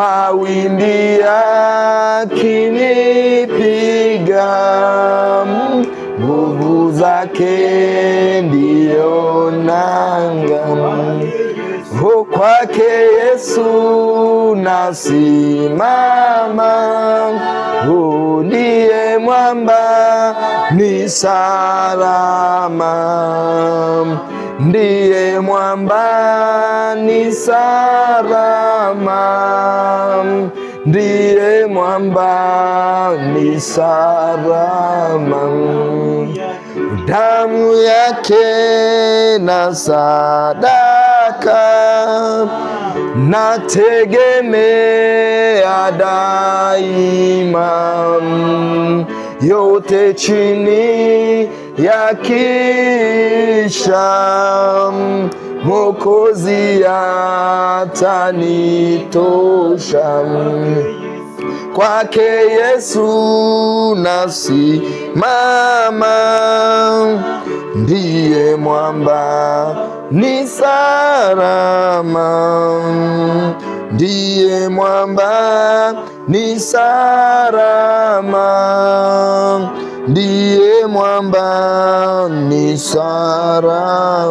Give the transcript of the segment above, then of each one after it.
mawimbi yakinipiga, nguvu zake ndiyo nanga. Kwake Yesu nasimama, ndiye mwamba ni salama, ndiye mwamba ni salama, ndiye mwamba ni salama. Damu yake na sadaka nategemea daima, yote chini ya kisha Mwokozi atanitosha. Kwake Yesu nasimama, ndiye mwamba ni salama, ndiye mwamba ni salama, ndiye mwamba ni salama.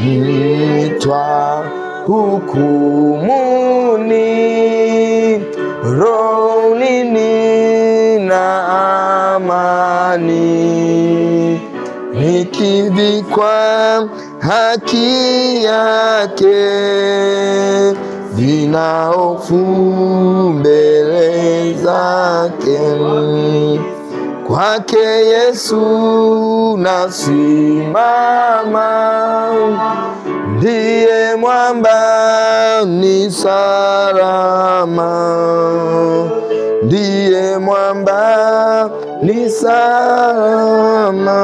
Nitwa hukumuni, rohoni nina amani, nikivikwa haki yake, sina hofu mbele zake. Kwake Yesu nasimama, ndiye mwamba ni salama, ndiye mwamba ni salama,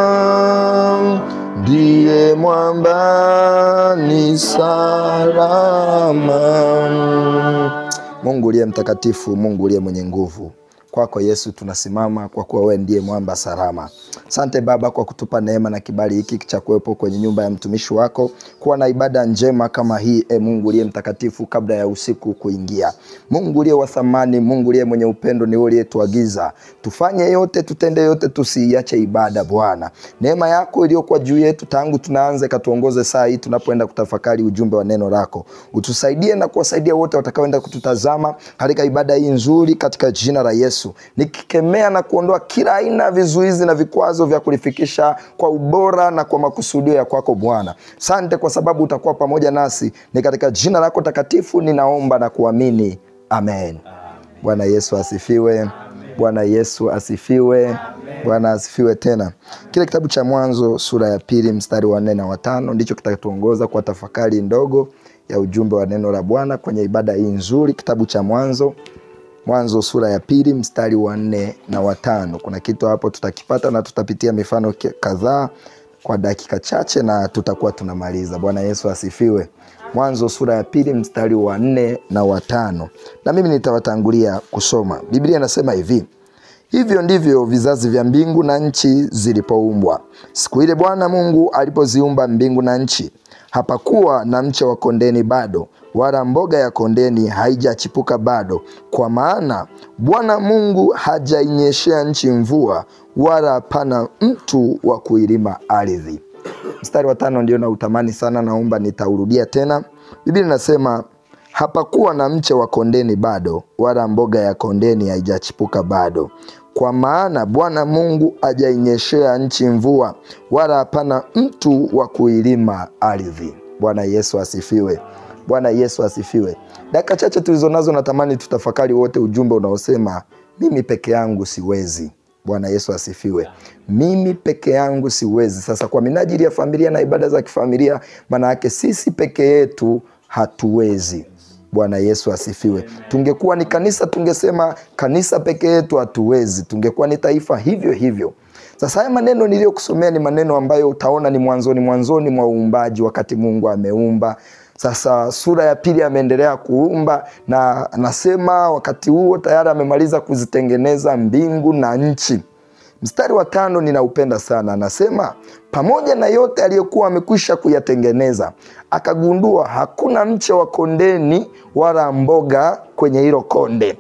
ndiye mwamba ni salama. Mungu uliye mtakatifu, Mungu uliye mwenye nguvu, kwako Yesu tunasimama, kwa kuwa wewe ndiye mwamba salama. Asante Baba kwa kutupa neema na kibali hiki cha kuwepo kwenye nyumba ya mtumishi wako, kuwa na ibada njema kama hii. Mungu uliye mtakatifu, kabla ya usiku kuingia, Mungu uliye wa thamani, Mungu uliye mwenye upendo, ni wewe uliyetuagiza tufanye yote, tutende yote, tusiiache ibada. Bwana, neema yako iliyokuwa juu yetu tangu tunaanza katuongoze saa hii tunapoenda kutafakari ujumbe wa neno lako. Utusaidie na kuwasaidia wote watakaoenda kututazama katika ibada hii nzuri, katika jina la Yesu. Nikikemea na kuondoa kila aina vizuizi na vikwazo vya kulifikisha kwa ubora na kwa makusudio ya kwako Bwana. Asante kwa sababu utakuwa pamoja nasi. Ni katika jina lako takatifu ninaomba na kuamini. Amen. Bwana Yesu asifiwe. Bwana Yesu asifiwe. Bwana asifiwe tena. Kile kitabu cha Mwanzo sura ya 2 mstari wa 4 na wa 5 ndicho kitatuongoza kwa tafakari ndogo ya ujumbe wa neno la Bwana kwenye ibada hii nzuri. Kitabu cha Mwanzo sura ya 2 mstari wa 4 na wa 5. Kuna kitu hapo tutakipata na tutapitia mifano kadhaa kwa dakika chache na tutakuwa tunamaliza. Bwana Yesu asifiwe. Mwanzo sura ya 2 mstari wa 4 na wa 5. Na mimi nitawatangulia kusoma. Biblia inasema hivi: hivyo ndivyo vizazi vya mbingu na nchi zilipoumbwa. Siku ile Bwana Mungu alipoziumba mbingu na nchi, hapakuwa na mche wa kondeni bado, wala mboga ya kondeni haijachipuka bado, kwa maana Bwana Mungu hajainyeshea nchi mvua, wala hapana mtu wa kuilima ardhi. Mstari wa 5 ndio na utamani sana, naomba nitaurudia tena. Biblia inasema hapakuwa na mche wa kondeni bado, wala mboga ya kondeni haijachipuka bado, kwa maana Bwana Mungu hajainyeshea nchi mvua, wala hapana mtu wa kuilima ardhi. Bwana Yesu asifiwe. Bwana Yesu asifiwe. Dakika chache tulizonazo natamani tutafakari wote ujumbe unaosema mimi peke yangu siwezi. Bwana Yesu asifiwe. Mimi peke yangu siwezi. Sasa kwa minajili ya familia na ibada za kifamilia, maana yake sisi peke yetu hatuwezi. Bwana Yesu asifiwe. Tungekuwa ni kanisa tungesema kanisa peke yetu hatuwezi. Tungekuwa ni taifa hivyo hivyo. Sasa haya maneno niliyokusomea ni maneno ambayo utaona ni mwanzoni mwa uumbaji, wakati Mungu ameumba. Sasa sura ya 2 ameendelea kuumba, na anasema wakati huo tayari amemaliza kuzitengeneza mbingu na nchi. Mstari wa 5 ninaupenda sana. Anasema pamoja na yote aliyokuwa amekwisha kuyatengeneza, akagundua hakuna mche wa kondeni wala mboga kwenye hilo konde.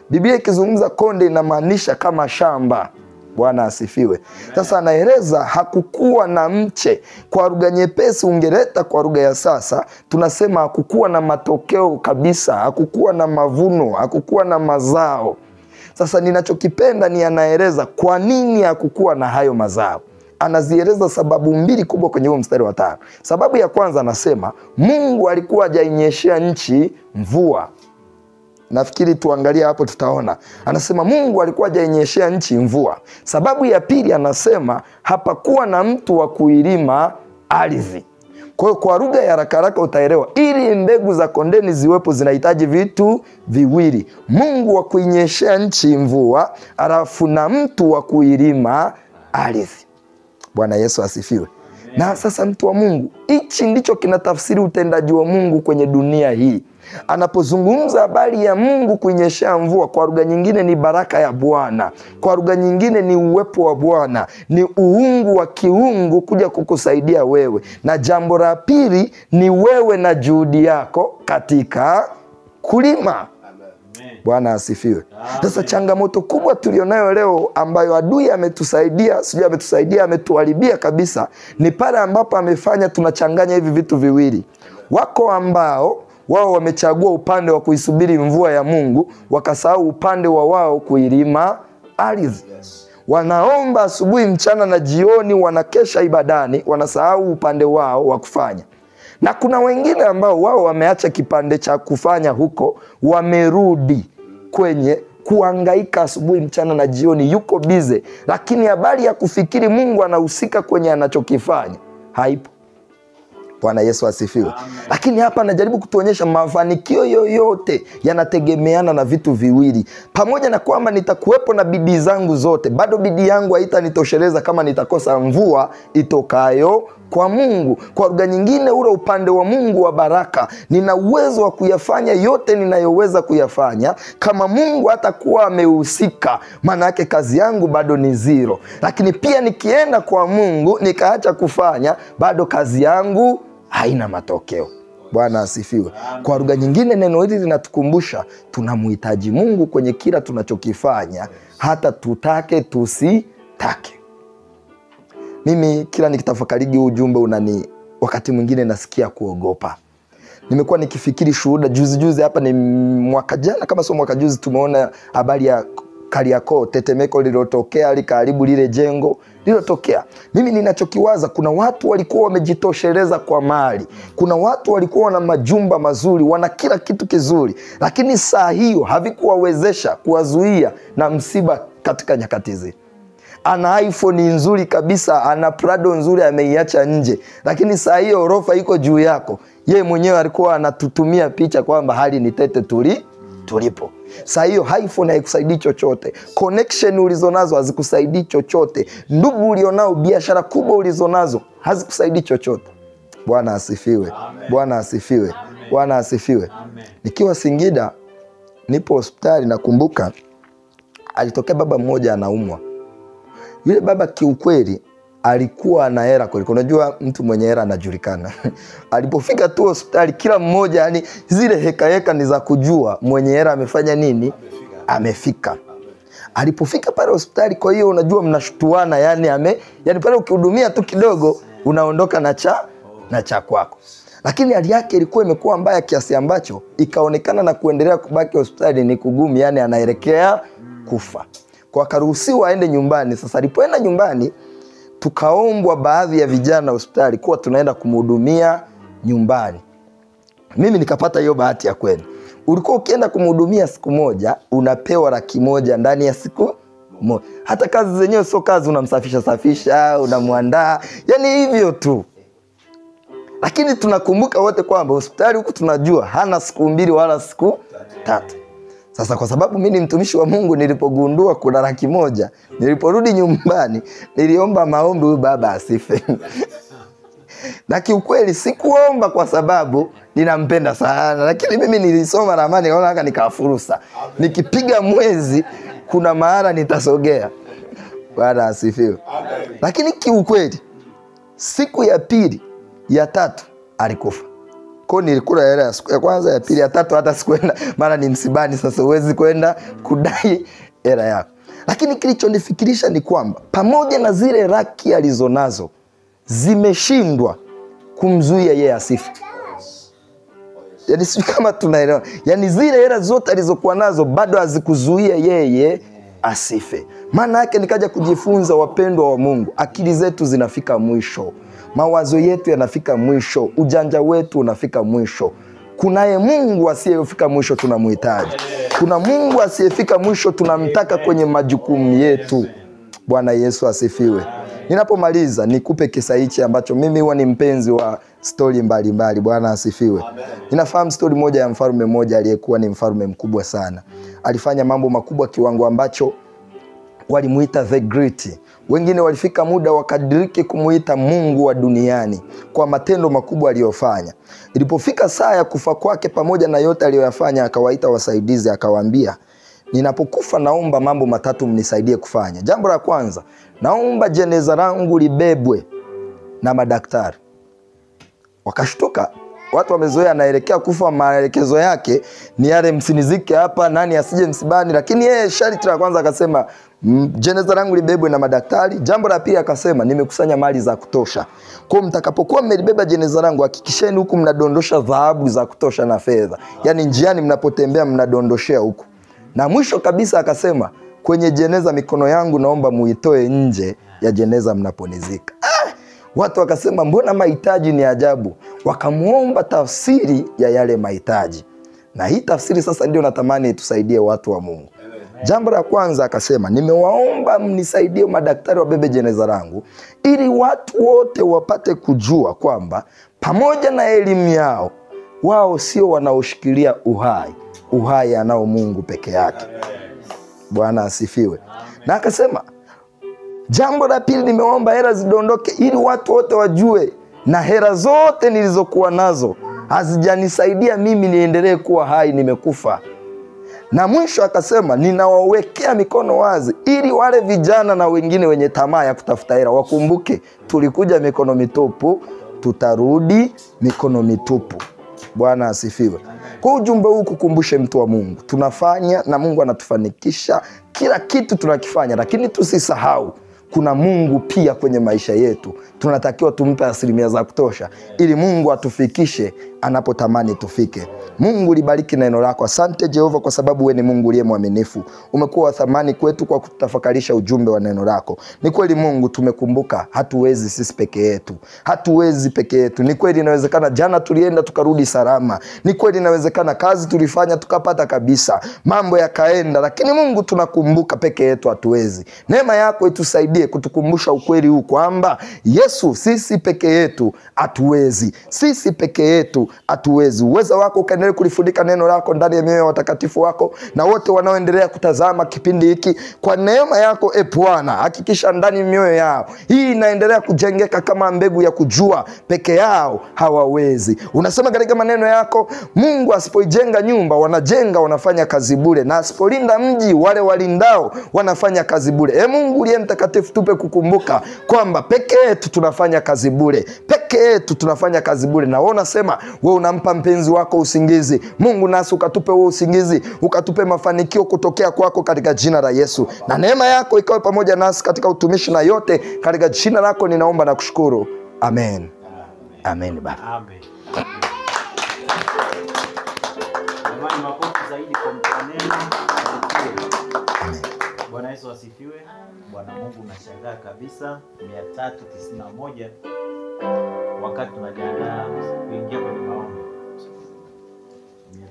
Biblia ikizungumza konde inamaanisha kama shamba. Bwana asifiwe. Sasa anaeleza hakukuwa na mche. Kwa lugha nyepesi ungeleta kwa lugha ya sasa, tunasema hakukuwa na matokeo kabisa, hakukuwa na mavuno, hakukuwa na mazao. Sasa ninachokipenda ni anaeleza kwa nini hakukuwa na hayo mazao. Anazieleza sababu mbili kubwa kwenye huo mstari wa 5. Sababu ya kwanza anasema Mungu alikuwa hajainyeshea nchi mvua. Nafikiri tuangalia hapo tutaona. Anasema Mungu alikuwa hajainyeshea nchi mvua. Sababu ya pili anasema hapakuwa na mtu wa kuilima ardhi. Kwa hiyo kwa lugha ya haraka haraka utaelewa, ili mbegu za kondeni ziwepo zinahitaji vitu viwili. Mungu wa kuinyeshea nchi mvua, alafu na mtu wa kuilima ardhi. Bwana Yesu asifiwe. Na sasa mtu wa Mungu, hichi ndicho kinatafsiri utendaji wa Mungu kwenye dunia hii. Anapozungumza habari ya Mungu kuinyeshea mvua, kwa lugha nyingine ni baraka ya Bwana. Kwa lugha nyingine ni uwepo wa Bwana, ni uungu wa kiungu kuja kukusaidia wewe. Na jambo la pili ni wewe na juhudi yako katika kulima. Bwana asifiwe. Sasa changamoto kubwa tulionayo leo ambayo adui ametusaidia, sijui ametusaidia, ametuharibia kabisa, ni pale ambapo amefanya tunachanganya hivi vitu viwili. Wako ambao wao wamechagua upande wa kuisubiri mvua ya Mungu, wakasahau upande wa wao kuilima ardhi. Wanaomba asubuhi, mchana na jioni, wanakesha ibadani, wanasahau upande wao wa kufanya. Na kuna wengine ambao wao wameacha kipande cha kufanya huko, wamerudi kwenye kuhangaika asubuhi, mchana na jioni, yuko bize, lakini habari ya kufikiri Mungu anahusika kwenye anachokifanya haipo. Bwana Yesu asifiwe. Lakini hapa anajaribu kutuonyesha mafanikio yoyote yanategemeana na vitu viwili. Pamoja na kwamba nitakuwepo na bidii zangu zote, bado bidii yangu haitanitosheleza kama nitakosa mvua itokayo kwa Mungu. Kwa lugha nyingine, ule upande wa Mungu wa baraka, nina uwezo wa kuyafanya yote ninayoweza kuyafanya. Kama Mungu hatakuwa amehusika, maana yake kazi yangu bado ni zero. Lakini pia nikienda kwa Mungu nikaacha kufanya, bado kazi yangu haina matokeo. Bwana asifiwe. Kwa lugha nyingine, neno hili linatukumbusha tunamhitaji Mungu kwenye kila tunachokifanya, hata tutake tusitake. Mimi kila nikitafakari ujumbe wakati mwingine nasikia kuogopa. Nimekuwa nikifikiri shuhuda juzi hapa, ni mwaka jana kama sio mwaka juzi, tumeona habari ya Kariakoo, tetemeko lililotokea likaharibu lile jengo lililotokea. Mimi ninachokiwaza, kuna watu walikuwa wamejitosheleza kwa mali, kuna watu walikuwa na majumba mazuri, wana kila kitu kizuri, lakini saa hiyo havikuwawezesha kuwazuia na msiba katika nyakati zile. Ana iPhone nzuri kabisa, ana Prado nzuri, ameiacha nje, lakini saa hiyo orofa iko juu yako. Yeye mwenyewe alikuwa anatutumia picha kwamba hali ni tete tulipo. Saa hiyo iPhone haikusaidii chochote, connection ulizonazo hazikusaidii chochote, ndugu ulionao, biashara kubwa ulizonazo hazikusaidii chochote. Bwana asifiwe. Bwana asifiwe. Bwana asifiwe. Nikiwa Singida, nipo hospitali, nakumbuka alitokea baba mmoja anaumwa. Yule baba kiukweli alikuwa na hela kweli. Unajua mtu mwenye hela anajulikana. Alipofika tu hospitali, kila mmoja, yani zile heka ni za kujua mwenye hela amefanya nini, amefika. Alipofika pale hospitali, kwa hiyo unajua mnashtuana, yani pale ukihudumia tu kidogo unaondoka na cha kwako. Lakini hali yake ilikuwa imekuwa mbaya kiasi ambacho ikaonekana na kuendelea kubaki hospitali ni kugumu, yani anaelekea kufa. Kwa karuhusiwa aende nyumbani. Sasa alipoenda nyumbani, tukaombwa baadhi ya vijana hospitali kuwa tunaenda kumhudumia nyumbani. Mimi nikapata hiyo bahati ya kwenda. Ulikuwa ukienda kumhudumia siku moja, unapewa 100,000 ndani ya siku moja. Hata kazi zenyewe sio kazi, unamsafisha, unamuandaa, yani hivyo tu. Lakini tunakumbuka wote kwamba hospitali huku tunajua hana siku 2 wala siku 3. Sasa kwa sababu mimi ni mtumishi wa Mungu, nilipogundua kuna 100,000, niliporudi nyumbani niliomba maombi huyu baba asife. Na kiukweli sikuomba kwa sababu ninampenda sana, lakini mimi nilisoma ramani naona haka nikafursa. Nikipiga mwezi kuna mahali nitasogea. Bwana asifiwe. Lakini kiukweli siku ya pili ya tatu alikufa. Kwa nilikula hela ya siku ya kwanza, ya pili, ya tatu hata sikuenda, maana ni msibani, sasa huwezi kwenda kudai hela yako. Lakini kilichonifikirisha ni kwamba pamoja na zile laki alizonazo zimeshindwa kumzuia yeye asife. Yaani sio kama tunaelewa. Yaani zile hela zote alizokuwa nazo bado hazikuzuia yeye asife. Maana yake nikaja kujifunza, wapendwa wa Mungu, akili zetu zinafika mwisho. Mawazo yetu yanafika mwisho, ujanja wetu unafika mwisho. Kunaye Mungu asiyefika mwisho tunamhitaji. Kuna Mungu asiyefika mwisho tunamtaka kwenye majukumu yetu. Bwana Yesu asifiwe. Ninapomaliza nikupe kisa hichi ambacho mimi huwa ni mpenzi wa story mbalimbali. Bwana asifiwe. Ninafahamu story moja ya mfalme mmoja aliyekuwa ni mfalme mkubwa sana. Alifanya mambo makubwa kiwango ambacho walimuita the great. Wengine walifika muda wakadiriki kumuita Mungu wa duniani kwa matendo makubwa aliyofanya. Ilipofika saa ya kufa kwake, pamoja na yote aliyoyafanya, akawaita wasaidizi akawaambia, ninapokufa naomba mambo matatu mnisaidie kufanya. Jambo la kwanza, naomba jeneza langu libebwe na madaktari. Wakashtuka. Watu wamezoea anaelekea kufa, maelekezo yake ni yale msinizike hapa, nani asije msibani. Lakini yeye sharti la kwanza akasema jeneza langu libebwe na madaktari. Jambo la pili akasema nimekusanya mali za kutosha. Kwa mtakapokuwa mmelibeba jeneza langu, hakikisheni huku mnadondosha dhahabu za kutosha na fedha. Yaani njiani mnapotembea mnadondoshea huku. Na mwisho kabisa akasema kwenye jeneza mikono yangu naomba muitoe nje ya jeneza mnaponizika. Watu wakasema mbona mahitaji ni ajabu. Wakamuomba tafsiri ya yale mahitaji. Na hii tafsiri sasa ndio natamani itusaidie watu wa Mungu. Jambo la kwanza akasema, nimewaomba mnisaidie madaktari wabebe jeneza langu ili watu wote wapate kujua kwamba pamoja na elimu yao, wao sio wanaoshikilia uhai. Uhai anao Mungu peke yake. Bwana asifiwe. Na akasema jambo la pili, nimeomba hela zidondoke ili watu wote wajue na hela zote nilizokuwa nazo hazijanisaidia mimi niendelee kuwa hai, nimekufa. Na mwisho akasema ninawawekea mikono wazi ili wale vijana na wengine wenye tamaa ya kutafuta hela wakumbuke tulikuja mikono mitupu, tutarudi mikono mitupu. Bwana asifiwe. Kwa ujumbe huu kukumbushe mtu wa Mungu, tunafanya na Mungu anatufanikisha kila kitu tunakifanya, lakini tusisahau kuna Mungu pia kwenye maisha yetu. Tunatakiwa tumpe asilimia za kutosha ili Mungu atufikishe anapotamani tufike. Mungu libariki neno lako. Asante Jehova kwa sababu wewe ni Mungu uliye mwaminifu. Umekuwa thamani kwetu kwa kutafakarisha ujumbe wa neno lako. Ni kweli Mungu, tumekumbuka hatuwezi sisi peke yetu. Hatuwezi peke yetu. Ni kweli inawezekana jana tulienda tukarudi salama. Ni kweli inawezekana kazi tulifanya tukapata kabisa, mambo yakaenda, lakini Mungu tunakumbuka peke yetu hatuwezi. Neema yako itusaidie kutukumbusha ukweli huu kwamba Yesu, sisi peke yetu hatuwezi. Sisi peke yetu hatuwezi. Uwezo wako ukaendelee kulifundika neno lako ndani ya mioyo ya watakatifu wako na wote wanaoendelea kutazama kipindi hiki. Kwa neema yako Bwana, hakikisha ndani mioyo yao hii inaendelea kujengeka kama mbegu ya kujua peke yao hawawezi. Unasema katika maneno yako, Mungu asipoijenga nyumba wanafanya kazi bure, na asipolinda mji wale walindao wanafanya kazi bure. Mungu uliye mtakatifu, tupe kukumbuka kwamba peke yetu tunafanya kazi bure. Peke yetu tunafanya kazi bure. Na wewe unasema wewe unampa mpenzi wako usingizi. Mungu, nasi ukatupe wewe usingizi, ukatupe mafanikio kutokea kwako katika jina la Yesu. Na neema yako ikawe pamoja nasi katika utumishi na yote katika jina lako ninaomba na kushukuru. Amen. Amen Baba. Amen. Jamani, makofi zaidi kwa mtaneno. Amen. Bwana Yesu asifiwe. Bwana Mungu, unashangaa kabisa 391 wakati tunajiandaa kuingia kwenye maombi.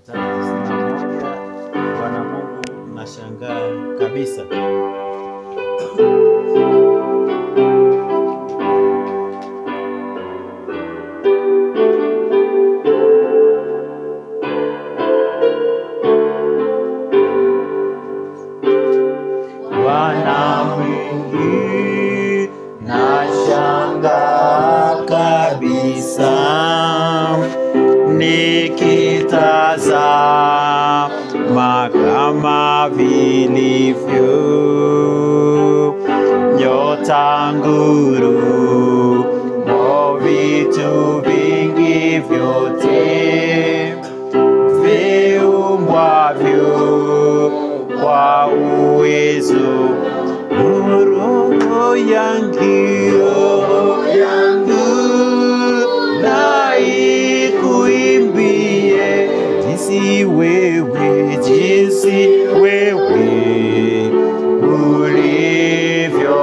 391 Bwana Mungu, unashangaa kabisa. Bwana mwingi nashangaa kabisa nikitazama kama vilivyo nyota, ngurumo, vitu vingi vyote viumbwavyo kwa uwezo. Roho yangu na ikuimbie jinsi wewe ulivyo.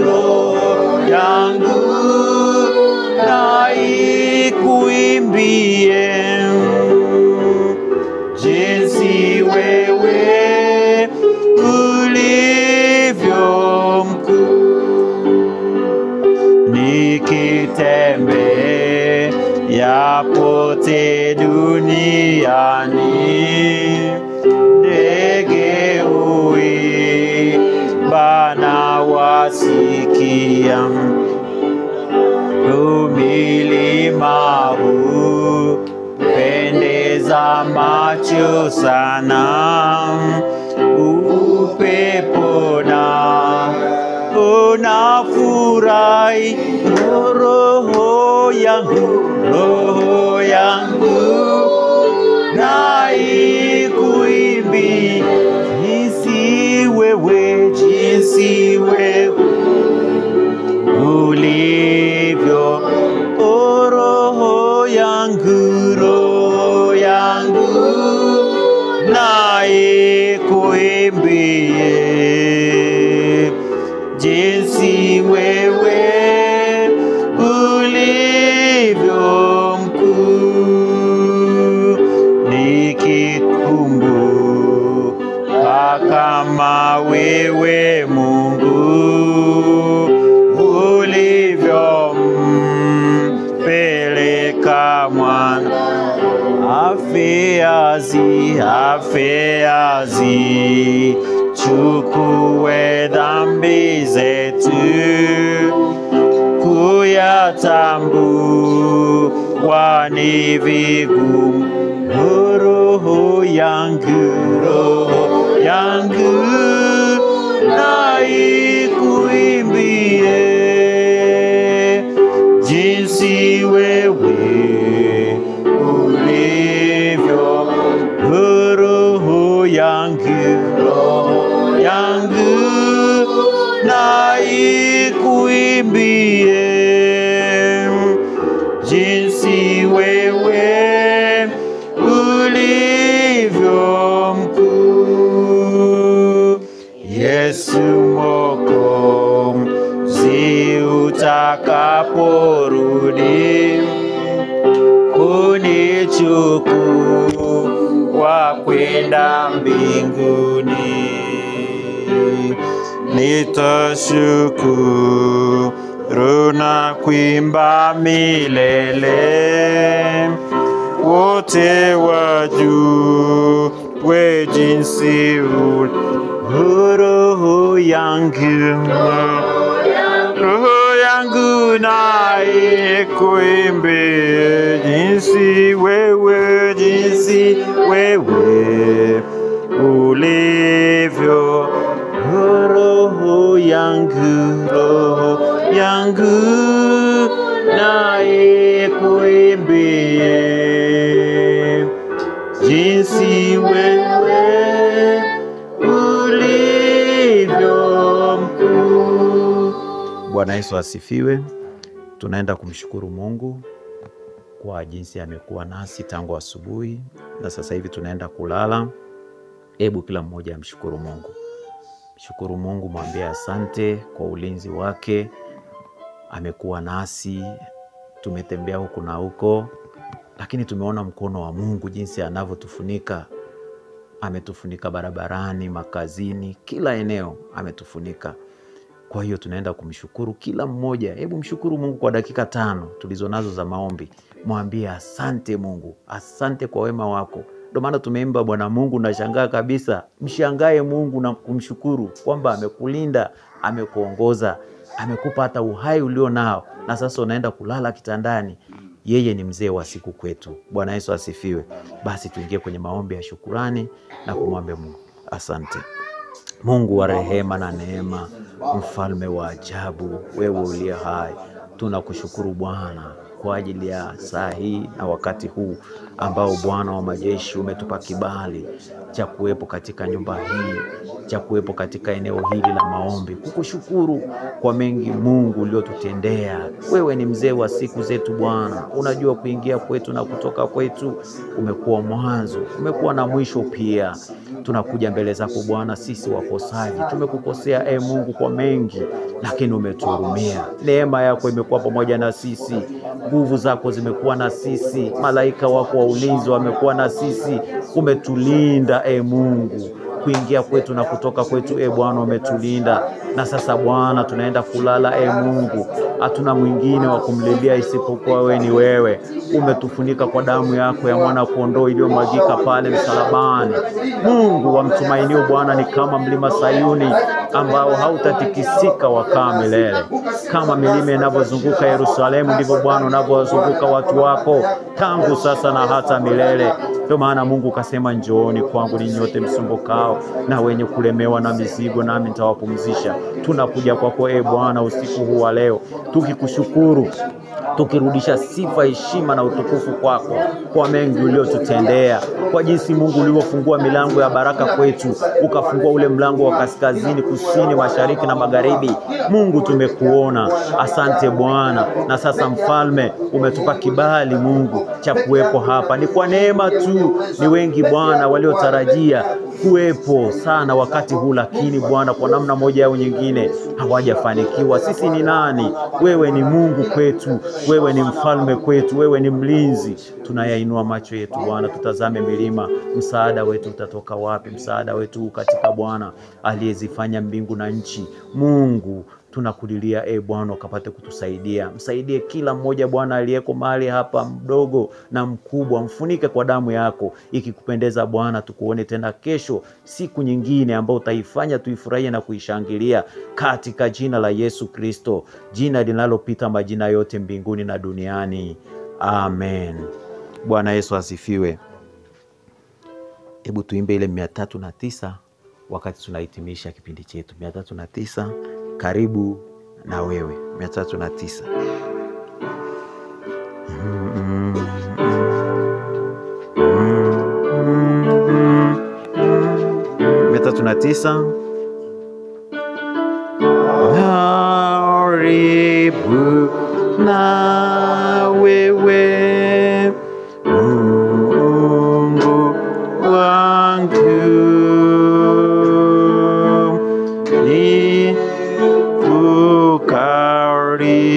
Roho yangu na ikuimbie jinsi wewe ulivyo mkuu. Nikitembea pote duniani, ndege huimba na wasikia, milima hupendeza macho sana, upepo na unafurahi. Roho yangu na ikuimbie jinsi wewe ulivyo. Roho yangu na ikuimbie jinsi wewe ulivyo mkuu. Nikikumbuka kama wewe Mungu ulivyopeleka mwana afe chukue dhambi zetu, kuyatambua ni vigumu. Roho yangu na ikuimbie jinsi wewe ulivyo. Roho yangu na ikuimbie jinsi wewe ulivyo mkuu. Yesu Mwokozi, utakaporudi kunichukua kwenda mbinguni, nitashukuru na kuimba milele, wote wajue jinsi roho yangu na ikuimbie jinsi wewe ulivyo. Roho yangu na ikuimbie jinsi wewe ulivyo mkuu. Bwana Yesu asifiwe. Tunaenda kumshukuru Mungu kwa jinsi amekuwa nasi tangu asubuhi na sasa hivi tunaenda kulala. Hebu kila mmoja amshukuru Mungu. Shukuru Mungu, mwambie asante kwa ulinzi wake. Amekuwa nasi, tumetembea huku na huko, lakini tumeona mkono wa Mungu jinsi anavyotufunika. Ametufunika barabarani, makazini, kila eneo ametufunika. Kwa hiyo tunaenda kumshukuru kila mmoja. Hebu mshukuru Mungu kwa dakika 5 tulizonazo za maombi. Mwambie asante Mungu, asante kwa wema wako. Ndio maana tumeimba Bwana Mungu, nashangaa kabisa. Mshangae Mungu na kumshukuru kwamba amekulinda, amekuongoza, amekupa hata uhai ulio nao, na sasa unaenda kulala kitandani. Yeye ni mzee wa siku kwetu. Bwana Yesu asifiwe. Basi tuingie kwenye maombi ya shukrani na kumwambia Mungu asante. Mungu wa rehema na neema, mfalme wa ajabu, wewe uliye hai, tunakushukuru Bwana kwa ajili ya saa hii na wakati huu ambao Bwana wa majeshi umetupa kibali cha kuwepo katika nyumba hii, cha kuwepo katika eneo hili la maombi, kukushukuru kwa mengi Mungu uliotutendea. Wewe ni mzee wa siku zetu Bwana, unajua kuingia kwetu na kutoka kwetu. Umekuwa mwanzo, umekuwa na mwisho pia. Tunakuja mbele zako Bwana, sisi wakosaji, tumekukosea Mungu kwa mengi, lakini umetuhurumia. Neema yako imekuwa pamoja na sisi, nguvu zako zimekuwa na sisi, malaika wako wa ulinzi wamekuwa na sisi. Umetulinda Mungu, kuingia kwetu na kutoka kwetu Bwana umetulinda. Na sasa Bwana tunaenda kulala Mungu, hatuna mwingine wa kumlilia isipokuwa wewe, ni wewe. Umetufunika kwa damu yako ya mwana kondoo iliyomwagika pale msalabani. Mungu wa mtumainio Bwana ni kama mlima Sayuni ambao hautatikisika wakaa milele. Kama milima inavyozunguka Yerusalemu, ndivyo Bwana unavyozunguka watu wako tangu sasa na hata milele. Ndio maana Mungu kasema, njooni kwangu ninyi nyote msumbukao na wenye kulemewa na mizigo, nami nitawapumzisha. Tunakuja kwako Bwana usiku huu wa leo, tukikushukuru, tukirudisha sifa, heshima na utukufu kwako kwa mengi uliotutendea, kwa jinsi Mungu ulivyofungua milango ya baraka kwetu, ukafungua ule mlango wa kaskazini, kusini, mashariki na magharibi. Mungu tumekuona, asante Bwana. Na sasa mfalme, umetupa kibali Mungu cha kuwepo hapa. Ni kwa neema tu, ni wengi Bwana waliotarajia kuwepo sana wakati huu, lakini Bwana kwa namna moja au nyingine hawajafanikiwa. Sisi ni nani? Wewe ni Mungu kwetu, wewe ni mfalme kwetu, wewe ni mlinzi. Tunayainua macho yetu Bwana, tutazame milima. Msaada wetu utatoka wapi? Msaada wetu katika Bwana aliyezifanya mbingu na nchi. Mungu tunakulilia Bwana ukapate kutusaidia. Msaidie kila mmoja Bwana aliyeko mahali hapa, mdogo na mkubwa. Mfunike kwa damu yako. Ikikupendeza Bwana, tukuone tena kesho, siku nyingine ambayo utaifanya tuifurahie na kuishangilia, katika jina la Yesu Kristo, jina linalopita majina yote mbinguni na duniani. Amen. Bwana Yesu asifiwe. Hebu tuimbe ile 309 wakati tunahitimisha kipindi chetu. 309, karibu na wewe. 309. 309. Karibu na wewe Mungu wangu, ni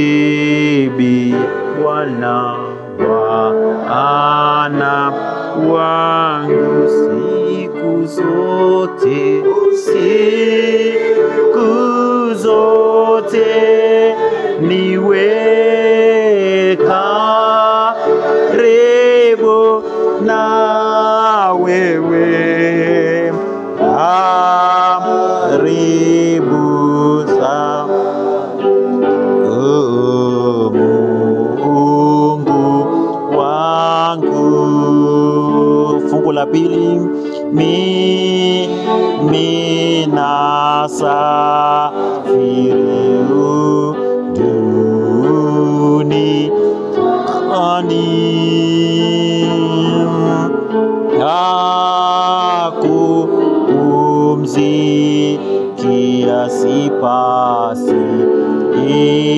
kukaribi Bwana Bwana wangu siku zote, siku zote niwe karibu na wewe, karibu sana Mungu wangu. Fungu la pili, mimi nasafiri duniani kupumzikia sipasi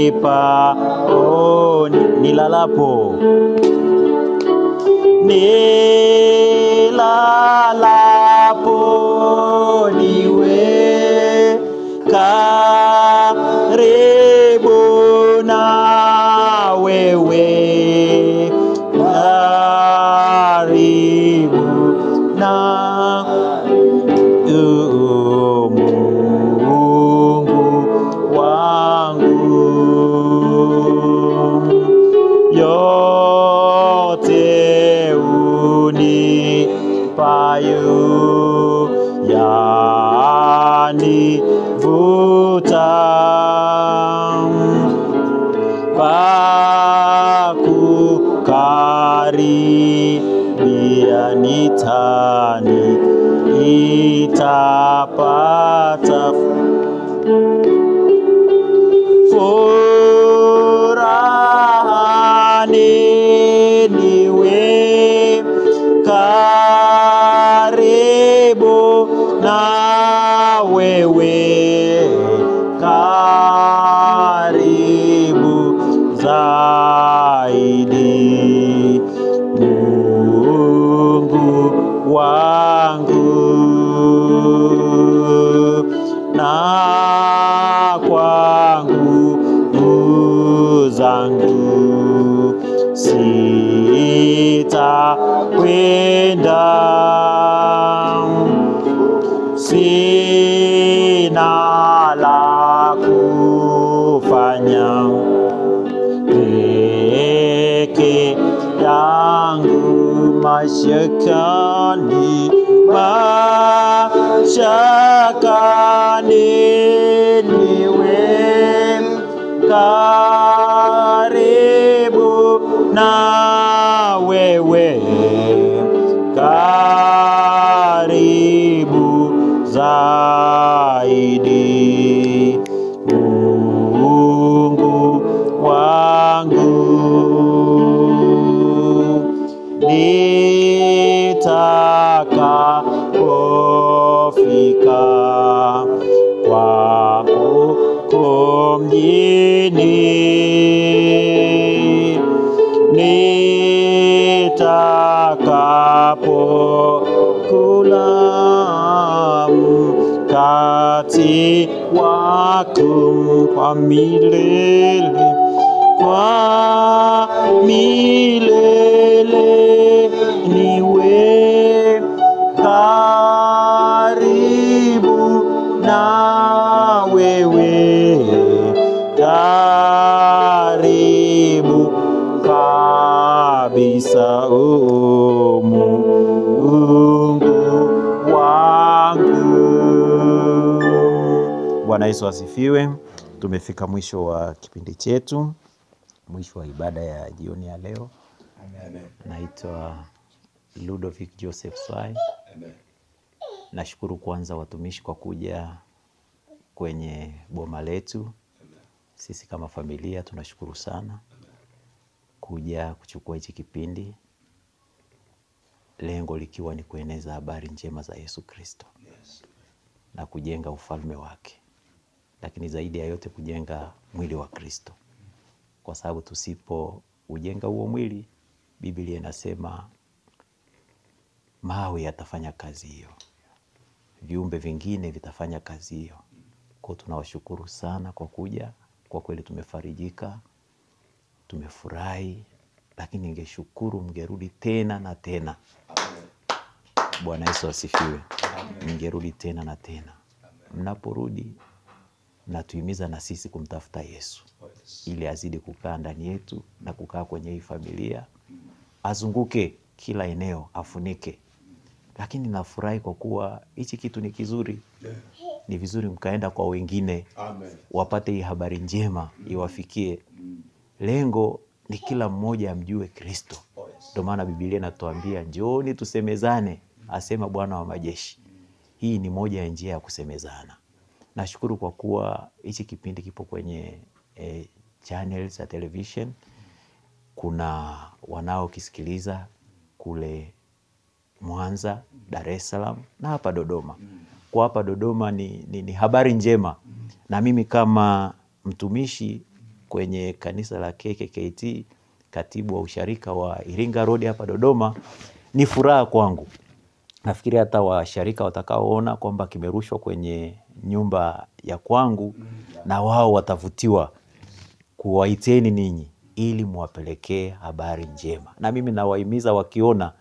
ipaoni nilalapo, nilalapo niwe karibu na wewe, karibu na Mungu wangu. Yote unipayo yanivuta, pakukaribia nitani nitapata furaha niwe karibu na wewe, karibu zaidi, Mungu wangu, na kwangu zangu sitakwenda, sina la kufanya peke yangu, mashakani niwe karibu na wewe, karibu zaidi, Mungu wangu, nitakapofika kwako mjini, nitakapokula mkate wako kwa milele, kwa milele, niwe karibu na wewe, karibu kabisa, o Mungu wangu. Bwana Yesu asifiwe. Tumefika mwisho wa kipindi chetu, mwisho wa ibada ya jioni ya leo. Amen. Naitwa Ludovic Joseph Swai. Amen. Nashukuru kwanza watumishi kwa kuja kwenye boma letu. Amen. Sisi kama familia tunashukuru sana. Amen. Kuja kuchukua hichi kipindi, lengo likiwa ni kueneza habari njema za Yesu Kristo. Yes. Na kujenga ufalme wake, lakini zaidi ya yote kujenga mwili wa Kristo, kwa sababu tusipo ujenga huo mwili, Biblia inasema mawe yatafanya kazi hiyo, viumbe vingine vitafanya kazi hiyo. Kwa tunawashukuru sana kwa kuja, kwa kweli tumefarijika, tumefurahi, lakini ningeshukuru mngerudi tena na tena. Amen. Bwana Yesu asifiwe. Mngerudi tena na tena. Amen. Mnaporudi mnatuhimiza na sisi kumtafuta Yesu, ili azidi kukaa ndani yetu na kukaa kwenye hii familia, azunguke kila eneo, afunike. Lakini nafurahi kwa kuwa hichi kitu ni kizuri. Ni vizuri mkaenda kwa wengine. Amen. Wapate hii habari njema iwafikie. Lengo ni kila mmoja amjue Kristo. Ndio maana Biblia inatuambia njooni tusemezane, asema Bwana wa majeshi. Hii ni moja ya njia ya kusemezana. Nashukuru kwa kuwa hichi kipindi kipo kwenye channels za television. Kuna wanao kisikiliza kule Mwanza, Dar es Salaam na hapa Dodoma. Kwa hapa Dodoma ni habari njema. Na mimi kama mtumishi kwenye kanisa la KKKT, katibu wa usharika wa Iringa Road hapa Dodoma, ni furaha kwangu. Nafikiri hata washarika watakaoona kwamba kimerushwa kwenye nyumba ya kwangu, na wao watavutiwa kuwaiteni ninyi ili muwapelekee habari njema. Na mimi nawahimiza wakiona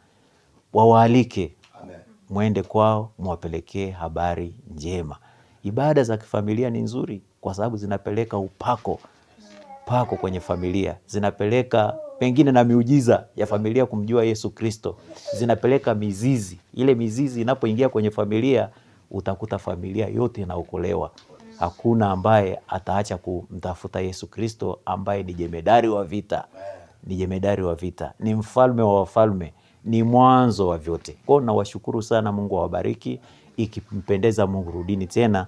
wawaalike. Amen. Muende kwao muwapelekee habari njema. Ibada za kifamilia ni nzuri kwa sababu zinapeleka upako kwenye familia, zinapeleka pengine na miujiza ya familia kumjua Yesu Kristo, zinapeleka mizizi. Ile mizizi inapoingia kwenye familia, utakuta familia yote inaokolewa. Hakuna ambaye ataacha kumtafuta Yesu Kristo, ambaye ni jemedari wa vita. Ni jemedari wa vita, ni mfalme wa wafalme, ni mwanzo wa vyote. Kwa hiyo nawashukuru sana, Mungu awabariki. Ikimpendeza Mungu, rudini tena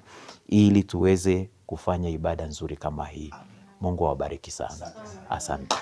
ili tuweze kufanya ibada nzuri kama hii. Mungu awabariki sana. Asante.